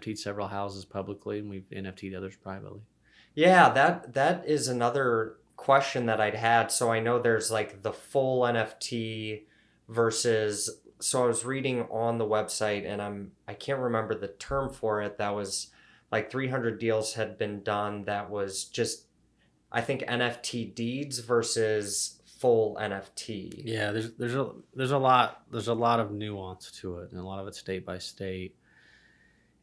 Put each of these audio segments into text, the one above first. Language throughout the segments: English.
NFT'd several houses publicly, and we've NFT'd others privately. Yeah, that is another question that I'd had. So I know there's like the full NFT versus, so I was reading on the website and I can't remember the term for it. That was like 300 deals had been done that was just, I think, NFT deeds versus full NFT. Yeah, there's a lot of nuance to it, and a lot of it's state by state,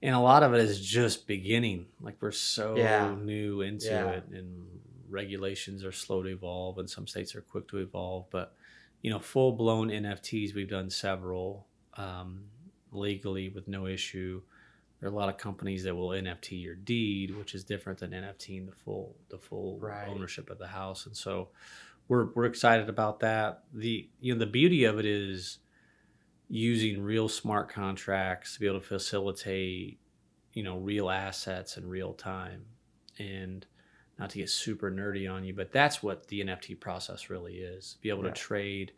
and a lot of it is just beginning. Like we're Yeah. so new into Yeah. it, and regulations are slow to evolve, and some states are quick to evolve. But full blown NFTs, we've done several legally with no issue. There are a lot of companies that will NFT your deed, which is different than NFTing the full Right. ownership of the house, and so we're excited about that. The beauty of it is using real smart contracts to be able to facilitate real assets in real time. And not to get super nerdy on you, but that's what the NFT process really is: be able to Yeah. trade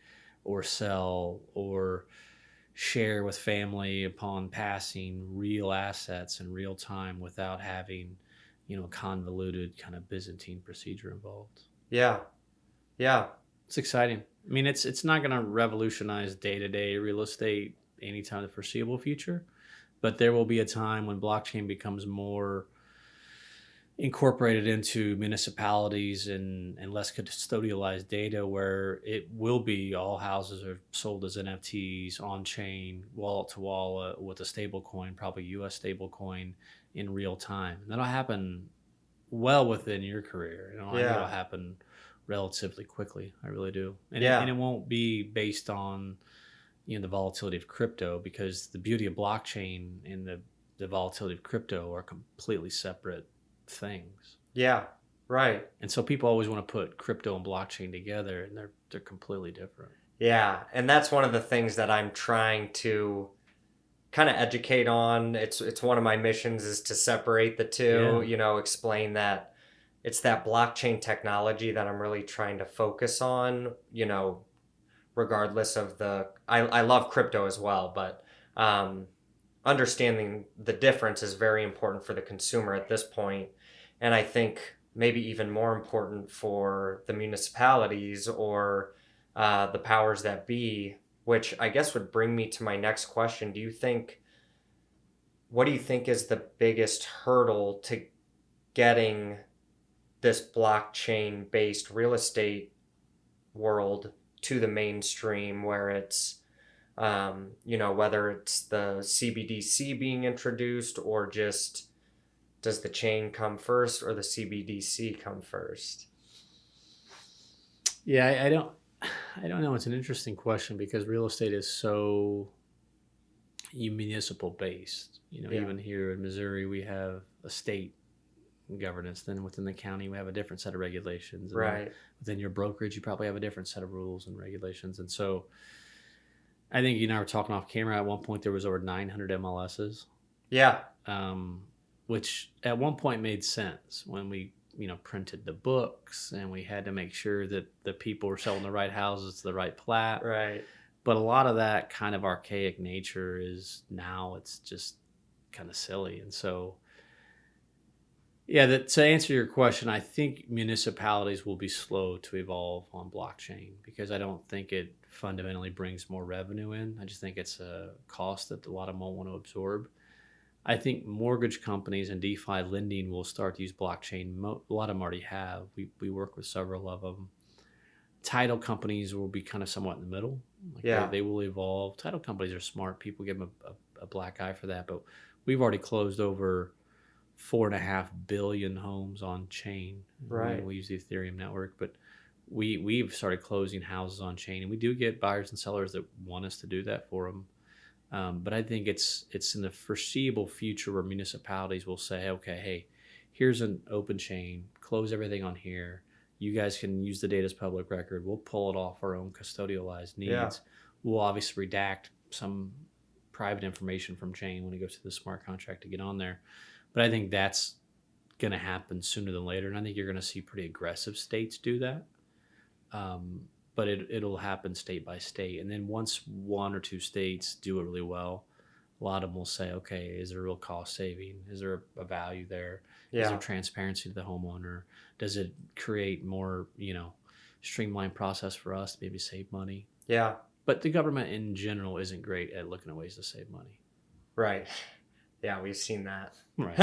or sell or share with family upon passing real assets in real time without having a convoluted kind of Byzantine procedure involved. Yeah. Yeah. It's exciting. I mean, it's not going to revolutionize day-to-day real estate anytime in the foreseeable future, but there will be a time when blockchain becomes more incorporated into municipalities and less custodialized data, where it will be all houses are sold as NFTs on chain, wallet to wallet, with a stable coin, probably US stable coin, in real time. And that'll happen well within your career. I think it'll Yeah. happen relatively quickly. I really do. And Yeah. it won't be based on the volatility of crypto, because the beauty of blockchain and the volatility of crypto are completely separate things. Yeah. Right. And so people always want to put crypto and blockchain together, and they're completely different. Yeah. And that's one of the things that I'm trying to kind of educate on. It's one of my missions is to separate the two, Yeah. explain that it's that blockchain technology that I'm really trying to focus on, regardless of I love crypto as well, but understanding the difference is very important for the consumer at this point. And I think maybe even more important for the municipalities or the powers that be, which I guess would bring me to my next question. What do you think is the biggest hurdle to getting this blockchain based real estate world to the mainstream, where it's, whether it's the CBDC being introduced, or just does the chain come first or the CBDC come first? Yeah, I don't know. It's an interesting question because real estate is so municipal based. Yeah. Even here in Missouri, we have a state governance. Then within the county, we have a different set of regulations. And then Right. within your brokerage, you probably have a different set of rules and regulations. And so I think you and I were talking off camera. At one point, there was over 900 MLSs, Yeah. which at one point made sense when we printed the books, and we had to make sure that the people were selling the right houses to the right plat. Right. But a lot of that kind of archaic nature is now, it's just kind of silly. And so, yeah, to answer your question, I think municipalities will be slow to evolve on blockchain because I don't think it fundamentally brings more revenue in. I just think it's a cost that a lot of them won't want to absorb. I think mortgage companies and DeFi lending will start to use blockchain. A lot of them already have. We work with several of them. Title companies will be kind of somewhat in the middle. Like Yeah. they will evolve. Title companies are smart. People give them a black eye for that. But we've already closed over 4.5 billion homes on chain. Right. We use the Ethereum network, but we've started closing houses on chain, and we do get buyers and sellers that want us to do that for them. But I think it's in the foreseeable future where municipalities will say, okay, hey, here's an open chain, close everything on here. You guys can use the data as public record. We'll pull it off our own custodialized needs. Yeah. We'll obviously redact some private information from chain when it goes to the smart contract to get on there. But I think that's going to happen sooner than later. And I think you're going to see pretty aggressive states do that. But it'll happen state by state. And then once one or two states do it really well, a lot of them will say, okay, is there a real cost saving? Is there a value there? Is Yeah. there transparency to the homeowner? Does it create more, streamlined process for us to maybe save money? Yeah. But the government in general isn't great at looking at ways to save money. Right. Yeah, we've seen that. Right.